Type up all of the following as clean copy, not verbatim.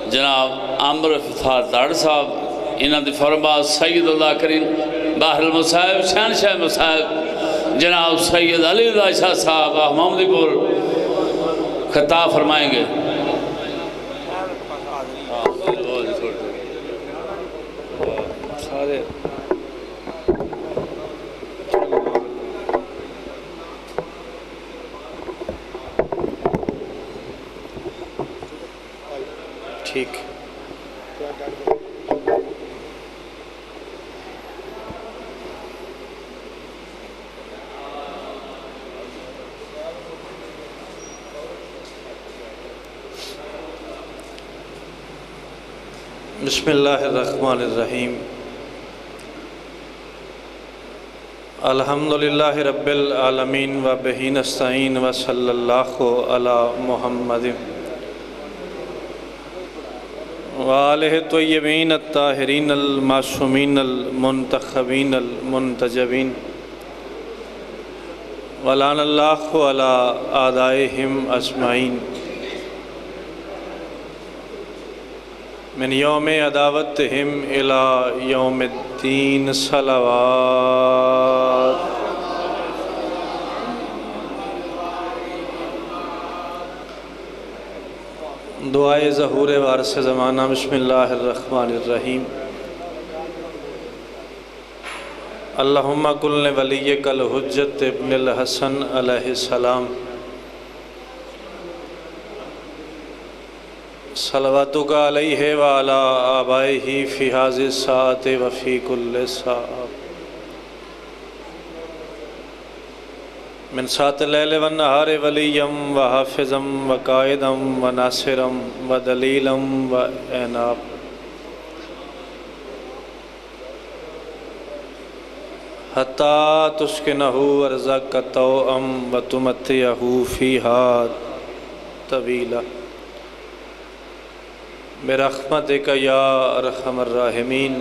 جناب عامر افتخار تاڑ صاحب انہاں دی فرما سید اللہ کریم باہر المصائب شہنشاہ مصائب جناب سید علی اللہ شاہ صاحب محمدی پور خطاب فرمائیں گے ٹھیک بسم اللہ الرحمن الرحیم الحمدللہ رب العالمین و بہ نستعین و صلی اللہ علی محمد وآلہ الطیبین الطاہرین المعصومین المنتخبین المنتجبین ولعن اللہ علی اعدائہم اجمعین من یوم عداوتہم الی یوم الدین صلوات دعائے ظہور وارث زمانہ بسم اللہ الرحمن الرحیم اللہم کل ولیک الحجت ابن الحسن علیہ السلام صلواتک علیہ وعلا آبائہ فی حاضر الساعت وفی کل ساعت من سات اللیل والنہار ولیم وحافظم وقائدم وناصرم ودلیلم وعناب حتی تسکنہ ارزق توأم وتمتعہ فیہا طویلا برحمتک یا ارحم الراحمین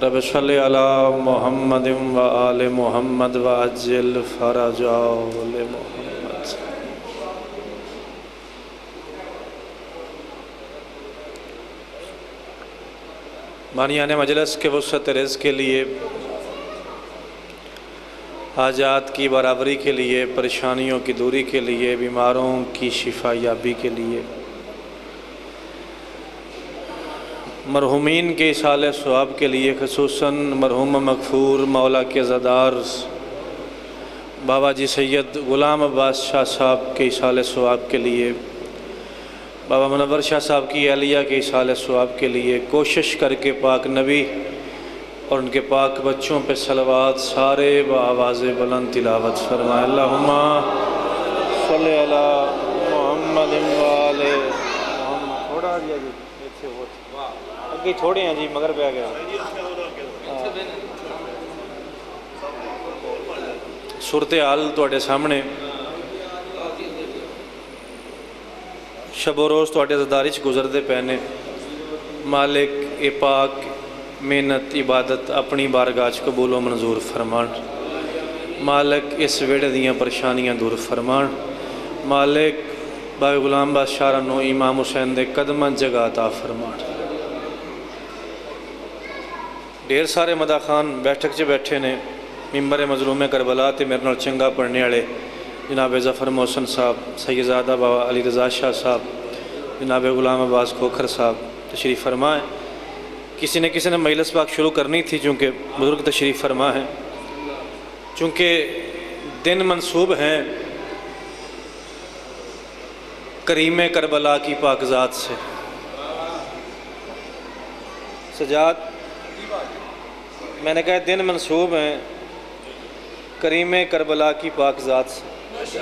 رب صلی علی محمد و آل محمد و عجل فرجہ محمد بانیان مجلس کے وسعت رزق کے لیے حاجات کی برابری کے لیے پریشانیوں کی دوری کے لیے بیماروں کی شفا یابی کے لیے مرحومین کے اصالہ ثواب کے لیے خصوصاً مرحوم مغفور مولا کے زدار بابا جی سید غلام عباس شاہ صاحب کے اصالہ ثواب کے لیے بابا منور شاہ صاحب کی اہلیہ کے اصالہ ثواب کے لیے کوشش کر کے پاک نبی اور ان کے پاک بچوں پہ صلوات سارے بآواز بلند تلاوت فرمائے اللہم صلی علی محمد وآل محمد تھوڑا دیا جی اگے تھوڑے ہیں جی مگر پہ گیا صورتحال تواڈے سامنے شب و روز تواڈے زداری چ گزردے پے نے مالک اے پاک محنت عبادت اپنی بارگاہ چ قبول و منظور فرمان مالک اس ویڑے دیاں پریشانیاں دور فرمان مالک بابے غلام بادشاہ نو امام حسین دے قدماں جگہ عطا فرمان ڈھیر سارے مداخان بیٹھک چ بیٹھے نے ممبر مظلوم کربلا تے میرے نال چنگا پڑھنے والے جناب ظفر محسن صاحب سیدزادہ بابا علی رضا شاہ صاحب جناب غلام عباس کھوکھر صاحب تشریف فرما ہے کسی نے مجلس پاک شروع کرنی تھی چونکہ بزرگ تشریف فرما ہے چونکہ دن منسوب ہیں کریم کربلا کی پاک ذات سے سجاد میں نے کہا دن منسوب ہیں کریم کربلا کی پاک ذات سے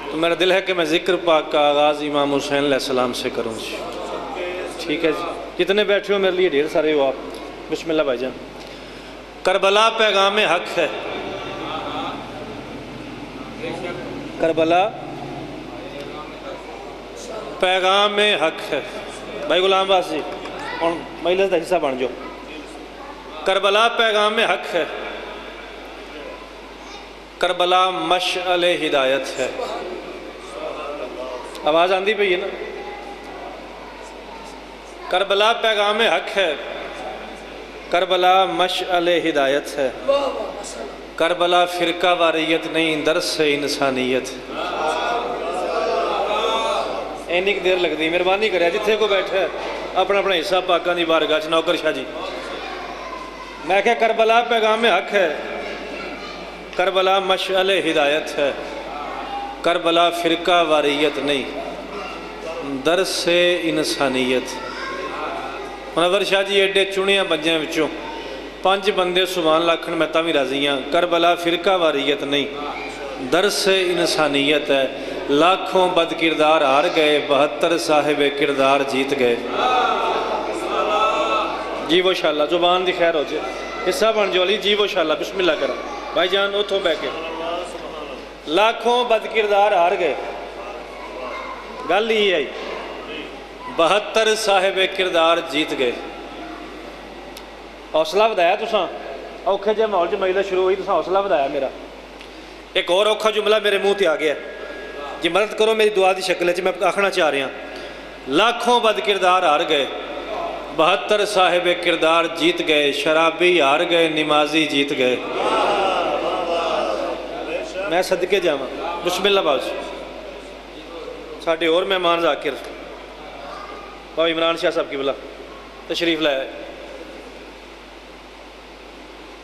تو میرا دل ہے کہ میں ذکر پاک کا آغاز امام حسین علیہ السلام سے کروں جی ٹھیک ہے جی جتنے بیٹھے ہو میرے لیے ڈھیر سارے ہو آپ بسم اللہ بھائی جان کربلا پیغام حق ہے کربلا پیغام حق ہے بھائی غلام باس جی اور مجلس کا حصہ بن جو کربلا پیغام حق ہے کربلا مشعل ہدایت ہے آواز آندھی پہ یہ نا کربلا پیغام حق ہے، کربلا مشعل ہدایت ہے، کربلا فرقہ واریت نہیں، درس انسانیت۔ اینی کی دیر لگتی، مہربانی کرے جتھے کو بیٹھے اپنا اپنا حصہ پاکاں دی بارگاہ چ نوکر شاہ جی۔ میں کہا کربلا پیغام حق ہے، کربلا مشعل ہدایت ہے، کربلا فرقہ واریت نہیں، درس انسانیت۔ منور شاہ جی ایڈے چنیاں بنجیاں وچوں 5 بندے سبحان اللہ آکھن میں تاں وی راضی ہاں۔ کربلا فرقہ واریت نہیں، درس انسانیت ہے۔ لاکھوں بد کردار ہار گئے، 72 صاحب کردار جیت گئے۔ جی وہ شاء اللہ، زبان دی خیر ہو جائے، حصہ بن جو علی جی وہ شاء اللہ، بسم اللہ کرا بھائی جان اتھوں بہ کے۔ لاکھوں بد کردار ہار گئے، گل ہی آئی، 72 صاحب کردار جیت گئے۔ حوصلہ ودایا تساں، اوکھے جے ماحول جو مجلس شروع ہوئی تساں حوصلہ ودایا میرا۔ ایک اور اوکھا جملہ میرے منہ تے آ گیا جی، مدد کرو میری دعا دی شکل ہے میں آکھنا چاہ رہا ہوں۔ لاکھوں بد کردار ہار گئے، 72 صاحب کردار جیت گئے، شرابی ہار گئے، نمازی جیت گئے۔ میں صدقے جاواں، بسم اللہ باز ساڈے اور مہمان ذاکر بابا عمران شاہ صاحب کی بلا تشریف لائے۔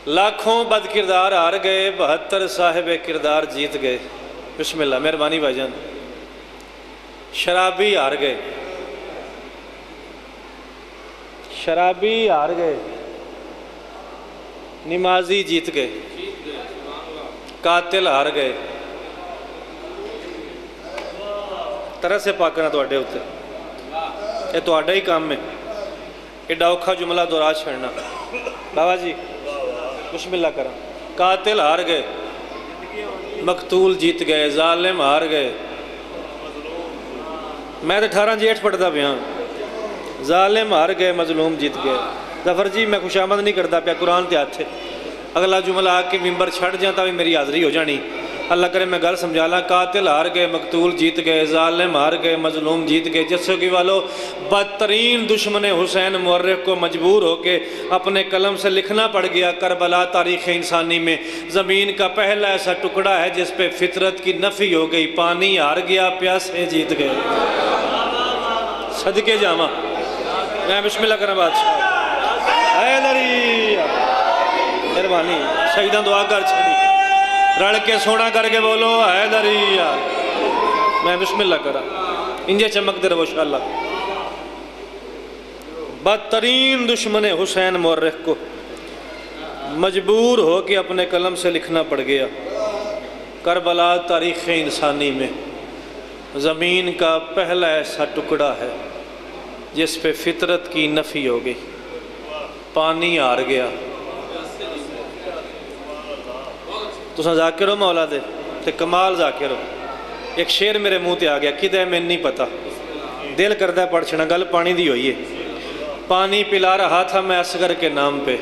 لاکھوں بد کردار ہار گئے، 72 صاحب کردار جیت گئے۔ بسم اللہ، مہربانی بھائی جان۔ شرابی ہار گئے، شرابی ہار گئے، نمازی جیت گئے، قاتل ہار گئے۔ طرح سے پاکنا تواڈے ہوتے، یہ تواڈا ہی کام ہے، ایڈا اوکھا جملہ دہرا چھڑنا۔ بابا جی بسم اللہ کرا۔ قاتل ہار گئے، مقتول جیت گئے، ظالم ہار گئے۔ میں تو 18 جیٹھ پڑھتا پیا، ظالم ہار گئے، مظلوم جیت گئے۔ ظفر جی میں خوش آمد نہیں کرتا پیا، قرآن تے ہاتھ ہے، اگلا جملہ آ کے ممبر چھڑ جاتا بھی میری حاضری ہو جانی۔ اللہ کرے میں گل سمجھا لا۔ قاتل ہار گئے، مقتول جیت گئے، ظالم ہار گئے، مظلوم جیت گئے۔ جسو کی والو بدترین دشمن حسین مورخ کو مجبور ہو کے اپنے قلم سے لکھنا پڑ گیا، کربلا تاریخ انسانی میں زمین کا پہلا ایسا ٹکڑا ہے جس پہ فطرت کی نفی ہو گئی، پانی ہار گیا، پیاسے جیت گئے۔ صدقے جاواں، میں بسم اللہ کرنا بادشاہ حیدری مہربانی شہیدان دعا کر چھڑی رڑ کے سونا کر کے بولو حیدری۔ میں بسم اللہ کرا انجے چمک دے رہو انشاءاللہ۔ بدترین دشمن حسین مورخ کو مجبور ہو کے اپنے قلم سے لکھنا پڑ گیا، کربلا تاریخ انسانی میں زمین کا پہلا ایسا ٹکڑا ہے جس پہ فطرت کی نفی ہو گئی، پانی ہار گیا۔ تساں ذاکر ہو مولا دے تے کمال ذاکر ہو۔ ایک شعر میرے منہ تے آ گیا، کدے میں نہیں پتا، دل کردہ پڑھ چھنا، گل پانی دی ہوئی ہے۔ پانی پلا رہا تھا میں اصغر کے نام پہ،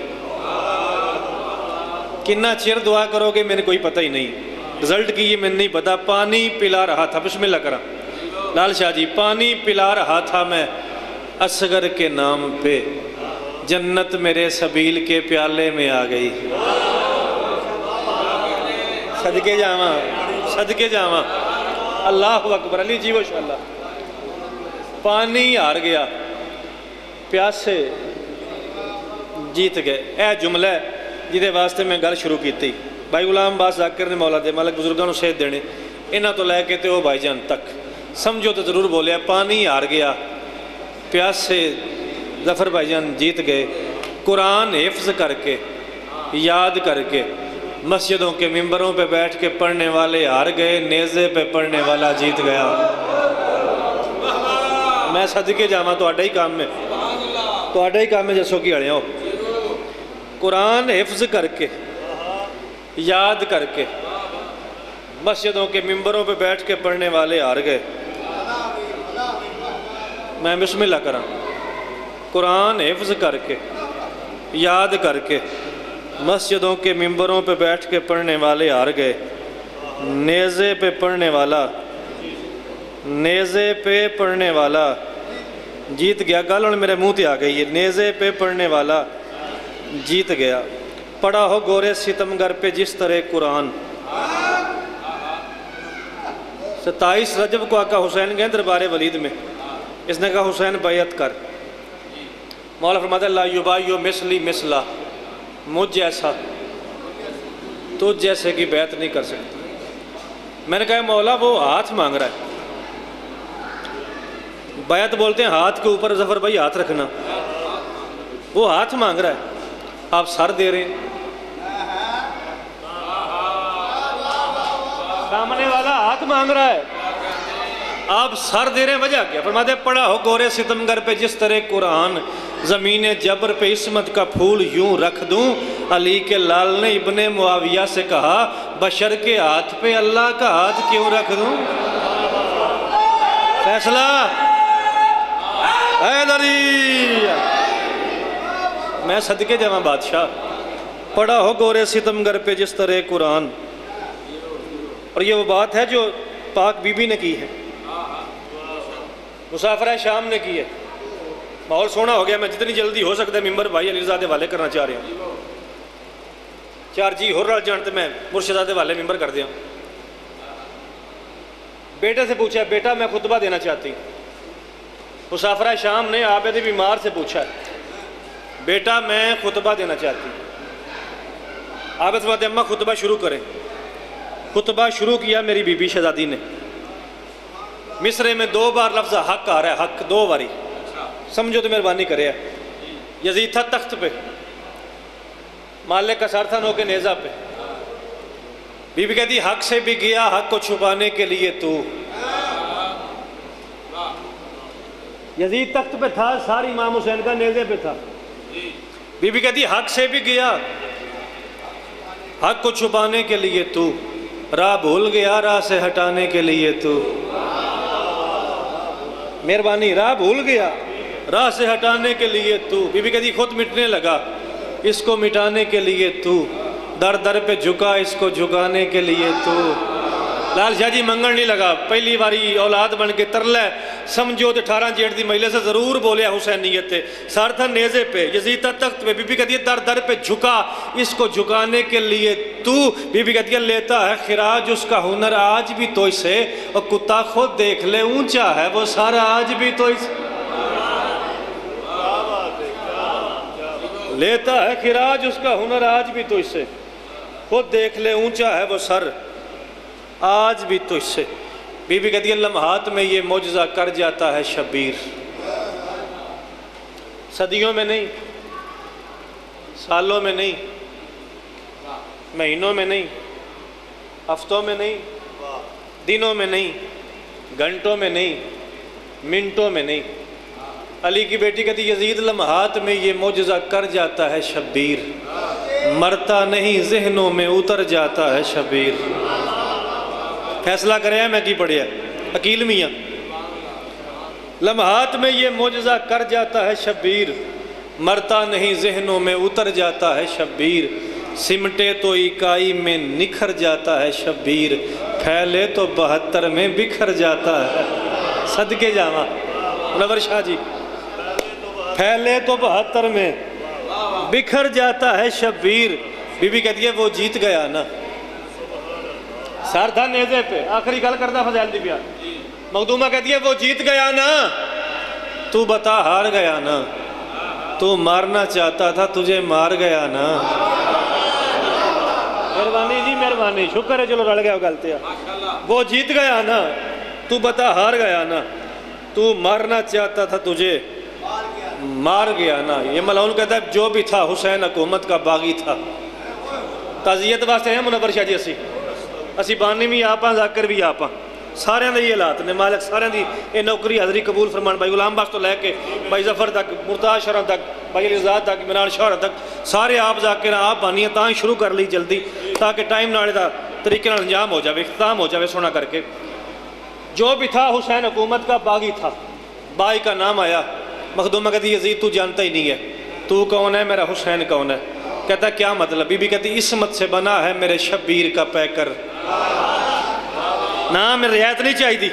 کنا چیر دعا کرو گے میں نے کوئی پتہ ہی نہیں، رزلٹ کی یہ میں نہیں پتا۔ پانی پلا رہا تھا، بسم اللہ کرا لال شاہ جی۔ پانی پلا رہا تھا میں اصغر کے نام پہ، جنت میرے سبیل کے پیالے میں آ گئی۔ صدقے جاواں، صدقے جاواں، اللہ اکبر علی جی وہ شاءاللہ۔ پانی ہار گیا، پیاسے جیت گئے۔ اے جملہ ہے جیدے واسطے میں گل شروع کی تھی۔ بھائی غلام باس ذاکر نے مولا دے مالک بزرگاں نو صحت دینے، انہاں تو لے کے تے او بھائی جان تک سمجھو تو ضرور بولیا، پانی ہار گیا، پیاسے ظفر بھائی جان جیت گئے۔ قرآن حفظ کر کے یاد کر کے مسجدوں کے ممبروں پہ بیٹھ کے پڑھنے والے ہار گئے، نیزے پہ پڑھنے والا جیت گیا۔ میں صدقے جاواں تہاڈا ہی کام ہے، تہاڈا ہی کام ہے جسو کی اڑے ہو۔ قرآن حفظ کر کے یاد کر کے مسجدوں کے ممبروں پہ بیٹھ کے پڑھنے والے ہار گئے۔ میں بسم اللہ کراں۔ قرآن حفظ کر کے یاد کر کے مسجدوں کے ممبروں پہ بیٹھ کے پڑھنے والے ہار گئے، نیزے پہ پڑھنے والا، نیزے پہ پڑھنے والا جیت گیا، گل ہوں میرے منہ تے آ گئی ہے، نیزے پہ پڑھنے والا جیت گیا، پڑھا ہو گورے ستمگر پہ جس طرح قرآن۔ 27 رجب کو آقا حسین گئے دربار ولید میں، اس نے کہا حسین بیعت کر، مولا فرماتا ہے لا یبایع مثلی مثلا، مجھ جیسا تجھ جیسے کی بیعت نہیں کر سکتا۔ میں نے کہا مولا وہ ہاتھ مانگ رہا ہے، بیعت بولتے ہیں ہاتھ کے اوپر، ظفر بھائی ہاتھ رکھنا، وہ ہاتھ مانگ رہا ہے، آپ سر دے رہے ہیں، سامنے والا ہاتھ مانگ رہا ہے، آپ سر دے رہے ہیں، وجہ کیا؟ فرماتے ہیں پڑھا ہو گورے ستمگر پہ جس طرح قرآن، زمین جبر پہ عصمت کا پھول یوں رکھ دوں۔ علی کے لال نے ابن معاویہ سے کہا بشر کے ہاتھ پہ اللہ کا ہاتھ کیوں رکھ دوں؟ فیصلہ حیدری، میں صدقے جاواں بادشاہ، پڑھا ہو گورے ستمگر پہ جس طرح قرآن۔ اور یہ وہ بات ہے جو پاک بی بی نے کی ہے، مسافرہ شام نے کی ہے۔ ماحول سونا ہو گیا، میں جتنی جلدی ہو سکتا ہے ممبر بھائی علی زادے والے کرنا چاہ رہا ہوں، چار جی ہو رہا جانتے میں مرشدزادے والے ممبر کر دیا۔ بیٹے سے پوچھا بیٹا میں خطبہ دینا چاہتی ہوں، مسافرہ شام نے عابد بیمار سے پوچھا بیٹا میں خطبہ دینا چاہتی ہوں، عابد فرماتے ہیں اماں خطبہ شروع کریں۔ خطبہ شروع کیا میری بی بی شہزادی نے، مصرے میں 2 بار لفظ حق آ رہا ہے، حق 2 باری، سمجھو تو مہربانی کرے۔ یزید تھا تخت پہ، مالک کا سر تھا نو کے نیزہ پہ، بی بی کہتی حق سے بھی گیا حق کو چھپانے کے لیے تو۔ یزید تخت پہ تھا، ساری امام حسین کا نیزے پہ تھا، بی بی کہتی حق سے بھی گیا حق کو چھپانے کے لیے تو، راہ بھول گیا راہ سے ہٹانے کے لیے تو۔ مہربانی، راہ بھول گیا راہ سے ہٹانے کے لیے تو، بی بی کہتی خود مٹنے لگا اس کو مٹانے کے لیے تو، در در پہ جھکا اس کو جھکانے کے لیے تو۔ لال شاہ جی منگن نہیں لگا، پہلی باری اولاد بن کے ترلے سمجھو تو 18 جیٹ دی مہیلے سے ضرور بولیا حسینیت تے، سر تھا نیزے پہ، یزید تھا تخت پہ، بی بی کہتی ہے در در پہ جھکا اس کو جھکانے کے لیے تو، بی بی کہتی ہے لیتا ہے خراج اس کا ہنر آج بھی تو اسے، اور کتا خود دیکھ لے اونچا ہے وہ سارا آج بھی تو اسے، لیتا ہے خراج اس کا ہنر آج بھی تو اسے، خود دیکھ لے اونچا ہے وہ سر آج بھی تو اس سے۔ بی بی کہتی ہے لمحات میں یہ معجزہ کر جاتا ہے شبیر، صدیوں میں نہیں، سالوں میں نہیں، مہینوں میں نہیں، ہفتوں میں نہیں، دنوں میں نہیں، گھنٹوں میں نہیں، منٹوں میں نہیں۔ علی کی بیٹی کہتی یزید لمحات میں یہ معجزہ کر جاتا ہے شبیر، مرتا نہیں ذہنوں میں اتر جاتا ہے شبیر۔ فیصلہ کرے میں کی پڑھیا عقیل میاں، لمحات میں یہ معجزہ کر جاتا ہے شبیر، مرتا نہیں ذہنوں میں اتر جاتا ہے شبیر، سمٹے تو اکائی میں نکھر جاتا ہے شبیر، پھیلے تو 72 میں بکھر جاتا ہے۔ صدقے جاواں منور شاہ جی، پھیلے تو 72 میں بکھر جاتا ہے شبیر۔ بی بی کہتی ہے وہ جیت گیا نا، سر تھا نیزے پہ، آخری گل کرتا فضائل دی بیان، مخدومہ کہتی ہے وہ جیت گیا نا، تو بتا ہار گیا نا، تو مارنا چاہتا تھا تجھے مار گیا نا۔ مہربانی جی مہربانی، شکر ہے چلو رڑ گیا غلطی ہے۔ وہ جیت گیا نا، تو بتا ہار گیا نا، تو مارنا چاہتا تھا تجھے مار گیا نا۔ یہ ملعون کہتا ہے جو بھی تھا حسین حکومت کا باغی تھا۔ تعزیت واسطے ہیں منور شاہ جی، اسی بانی بھی آپ ہیں، ذاکر بھی آپ ہیں، سارے دے یہ حالات نے، مالک سارے دی یہ نوکری حاضری قبول فرمان، بھائی غلام بخش تو لے کے بھائی ظفر تک، مرتاز شرح تک، بھائی علیزاد تک، عمران شاہ تک، سارے آپ ذاکر آپ بانی ہیں، تاں شروع کر لی جلدی تاکہ ٹائم ناڑے دا طریقے نال انجام ہو جاوے، اختتام ہو جاوے سونا کر کے۔ جو بھی تھا حسین حکومت کا باغی تھا، بائی کا نام آیا، مخدومہ کہتی یزید تو جانتا ہی نہیں ہے، تو کون ہے میرا حسین کون ہے؟ کہتا کیا مطلب؟ بی بی کہتی عصمت سے بنا ہے میرے شبیر کا پیکر، نام میں رعایت نہیں چاہی دی،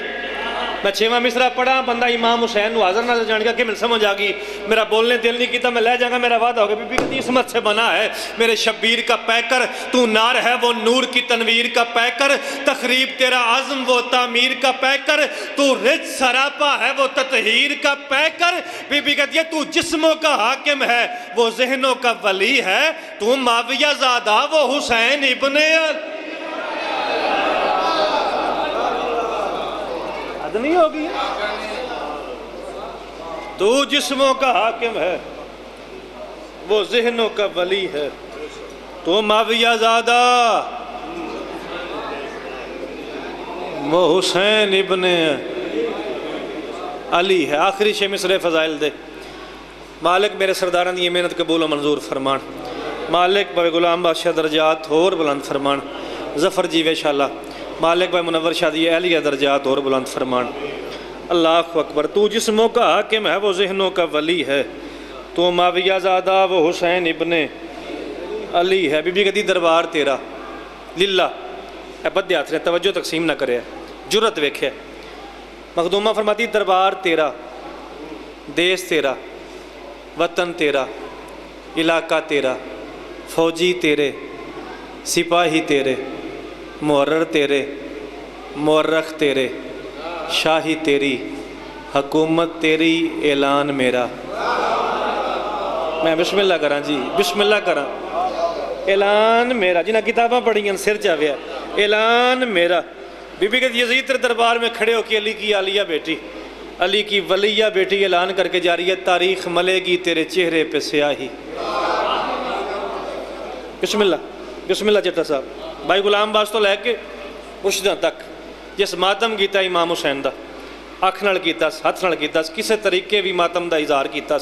میں 6واں مصرع پڑھا بندہ امام حسین نو حاضر نظر جان گیا کہ میں سمجھ آ گئی، میرا بولنے دل نہیں کیتا، میں لے جاؤں گا، میرا وعدہ ہوگا، بی بی کہتی عصمت سے بنا ہے میرے شبیر کا پیکر، تو نار ہے وہ نور کی تنویر کا پیکر، تخریب تیرا عزم وہ تعمیر کا پیکر، تو رج سراپا ہے وہ تطہیر کا پیکر، بی بی کہتی ہے تو جسموں کا حاکم ہے وہ ذہنوں کا ولی ہے، تو معاویہ زادہ وہ حسین ابن نہیں ہوگی، تو جسموں کا حاکم ہے وہ ذہنوں کا ولی ہے، تو معاویہ زادہ وہ حسین ابن علی ہے۔ آخری 6 مصرع فضائل دے۔ مالک میرے سرداران دی یہ محنت قبول و منظور فرمان، مالک بھائی غلام بادشاہ درجات اور بلند فرمان، ظفر جیوے شاءاللہ، مالک بھائی منور شاہ دی اہلیہ درجات اور بلند فرمان۔ اللہ اکبر۔ تو جسموں کا حاکم ہے وہ ذہنوں کا ولی ہے، تو معاویہ زادہ وہ حسین ابن علی ہے۔ بی بی کہتی دربار تیرا للہ، اے بدے ہاتھ نے توجہ تقسیم نہ کرے، جرت ویکھے۔ مخدومہ فرماتی دربار تیرا، دیس تیرا، وطن تیرا، علاقہ تیرا، فوجی تیرے، سپاہی تیرے، محرر تیرے، مورخ تیرے، شاہی تیری، حکومت تیری، اعلان میرا۔ میں بسم اللہ کراں جی، بسم اللہ کراں۔ اعلان میرا، جنہاں کتاباں پڑھی ہیں سر چاہویا، اعلان میرا۔ بی بی کہتی یزید تیرے دربار میں کھڑے ہو کے علی کی عالیہ بیٹی، علی کی ولیہ بیٹی اعلان کر کے جا رہی ہے، تاریخ ملے گی تیرے چہرے پہ سیاہی۔ بسم اللہ، بسم اللہ چٹا صاحب۔ بھائی غلام باز تو لے کے مرشداں تک جس ماتم کیتا امام حسین دا، اکھ نال کیتا، ہاتھ نال کیتا، کسے طریقے بھی ماتم دا اظہار کیتا،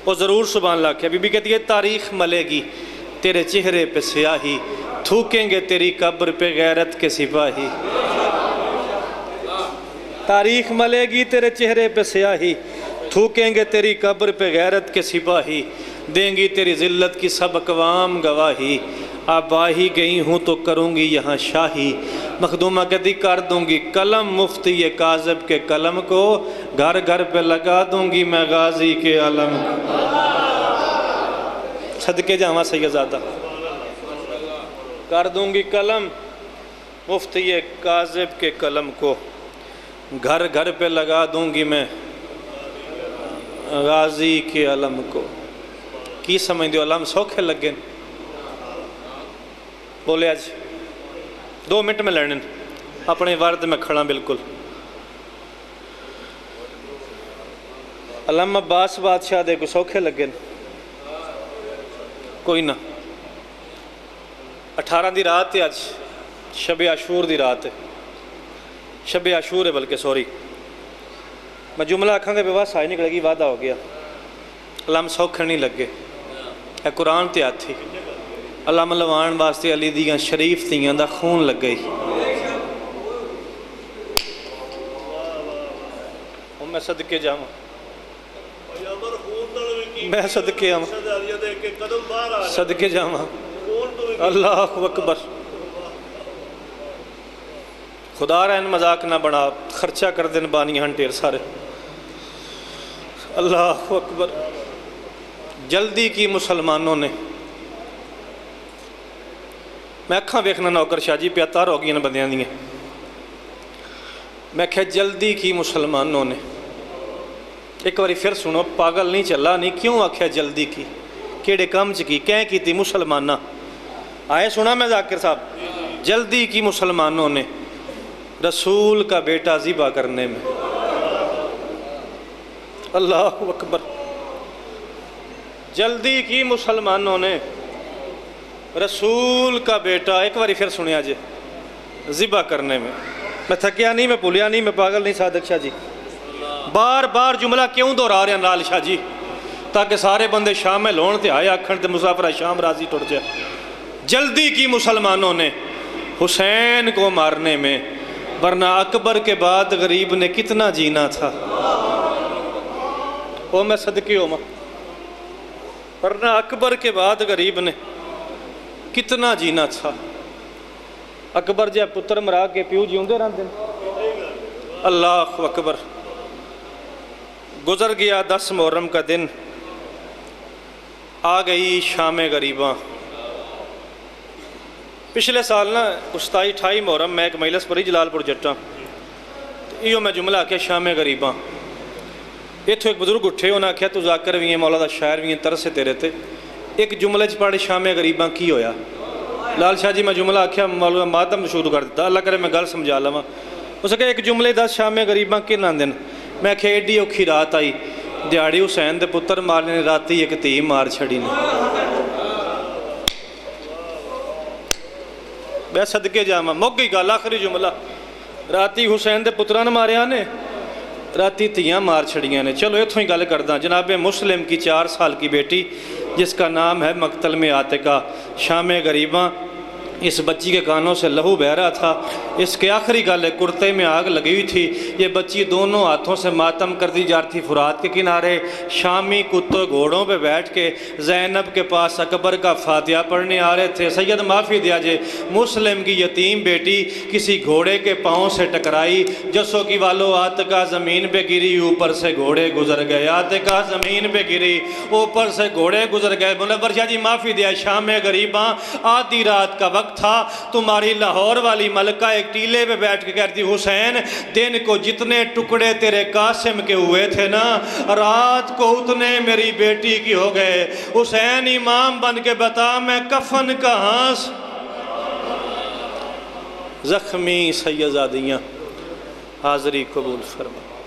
وہ ضرور سبحان اللہ کیا۔ بی بی کہتی ہے تاریخ ملے گی تیرے چہرے پہ سیاہی، تھوکیں گے تیری قبر پہ غیرت کے سپاہی۔ تاریخ ملے گی تیرے چہرے پہ سیاہی، تھوکیں گے تیری قبر پہ غیرت کے سپاہی، دیں گی تیری ذلت کی سب اقوام گواہی، اب آ ہی گئی ہوں تو کروں گی یہاں شاہی۔ مخدومہ کہتی کر دوں گی قلم مفتی کاذب کے قلم کو، گھر گھر پہ لگا دوں گی میں غازی کے علم کو۔ صدقے جاواں سیدزادہ، کر دوں گی قلم مفتی کاذب کے قلم کو، گھر گھر پہ لگا دوں گی میں غازی کے علم کو۔ کی سمجھ دیو علم سوکھے لگے؟ بولے آج 2 منٹ میں لڑنے اپنے ورد میں کھڑا بالکل۔ علم عباس بادشاہ دے کو سوکھے لگے؟ کوئی نہ۔ 18 دی رات ہے، آج شب عاشور دی رات ہے، شب عاشور ہے بلکہ سوری، میں جملہ آکھاں گے بے واس آئی نکلے گی، وعدہ ہو گیا۔ علم سوکھے نہیں لگے، اے قرآن تے آتھی علم لوان واسطے علی دیاں شریف دیاں دا خون لگ گئی۔ میں صدقے جاواں، میں صدقے آواں، صدقے جاواں۔ اللہ اکبر۔ خدا رہن مذاق نہ بنا، خرچہ کر دین بانی ہن ٹیر سارے۔ اللہ اکبر۔ جلدی کی مسلمانوں نے، میں اکھاں ویکھنا نوکر شاہ جی پیاتار ہو گئی ان بندیاں دیاں، میں کہا جلدی کی مسلمانوں نے، ایک باری پھر سنو، پاگل نہیں چلا نہیں، کیوں آکھیا جلدی کی، کیڑے کام چکی کہیں کی تھی مسلمانہ آئے سنا میں ذاکر صاحب، جلدی کی مسلمانوں نے رسول کا بیٹا ذبح کرنے میں۔ اللہ اکبر۔ جلدی کی مسلمانوں نے رسول کا بیٹا، ایک باری پھر سنیا جے، ذبح کرنے میں۔ میں تھکیا نہیں، میں پھولیا نہیں، میں پاگل نہیں صادق شاہ جی، بار بار جملہ کیوں دہرا رہے ہیں لال شاہ جی، تاکہ سارے بندے شامل ہون تے آئے آکھن تے مسافرہ شام راضی ٹوٹ جائے۔ جلدی کی مسلمانوں نے حسین کو مارنے میں، ورنہ اکبر کے بعد غریب نے کتنا جینا تھا۔ او میں صدقے ہوں، ورنہ اکبر کے بعد غریب نے کتنا جینا تھا۔ اکبر جے پتر مرا کے پیو جیوندے رہندے، اللہ اکبر۔ گزر گیا 10 محرم کا دن، آ گئی شام غریباں۔ پچھلے سال نا 27-28 محرم میں ایک مجلس پڑھی جلال پور جٹاں، یہ میں جملہ آکھیا شام غریباں۔ اتھو ایک بزرگ اٹھے، انہوں نے آکھیا تو ذاکر بھی ہیں، مولا دا شاعر بھی ہیں، ترس سے تیرے تے ایک جملے پڑھ شام غریباں کی ہویا؟ لال شاہ جی میں جملہ آکھیا مولا ماتم شروع کر دیتا، اللہ کرے میں گل سمجھا لواں۔ اس کہ ایک جملے 10 شام غریباں کن آندن؟ میں کہ ایڈی اوکھی رات آئی، دیہڑی حسین دے پتر مارنے نے، راتی ایک تھی مار چھڑی نے۔ بے صدقے جاواں مک گئی گل، آخری جملہ راتی حسین دے پتران ماریا نے، راتی تیاں مار چھڑیاں نے۔ چلو اتھوں ہی گل کردہ، جناب مسلم کی 4 سال کی بیٹی جس کا نام ہے مقتل میں عاتقہ، شام غریباں، اس بچی کے کانوں سے لہو بہہ رہا تھا۔ اس کے آخری گل ہے، کرتے میں آگ لگی ہوئی تھی، یہ بچی دونوں ہاتھوں سے ماتم کر دی جا رہی تھی فرات کے کنارے۔ شامی کتے گھوڑوں پہ بیٹھ کے زینب کے پاس اکبر کا فاتحہ پڑھنے آ رہے تھے۔ سید معافی دیا جے، مسلم کی یتیم بیٹی کسی گھوڑے کے پاؤں سے ٹکرائی، جسو کی والو عاتقہ زمین پہ گری، اوپر سے گھوڑے گزر گئے۔ عاتقہ زمین پہ گری، اوپر سے گھوڑے گزر گئے۔ منور شاہ جی معافی دیا، شام غریباں آدھی رات کا وقت تھا، تمہاری لاہور والی ملکہ ایک ٹیلے پہ بیٹھ کے کہتی حسین دن کو جتنے ٹکڑے تیرے قاسم کے ہوئے تھے نا، رات کو اتنے میری بیٹی کی ہو گئے۔ حسین امام بن کے بتا میں کفن کہاں سے؟ زخمی سیدزادیاں حاضری قبول فرما۔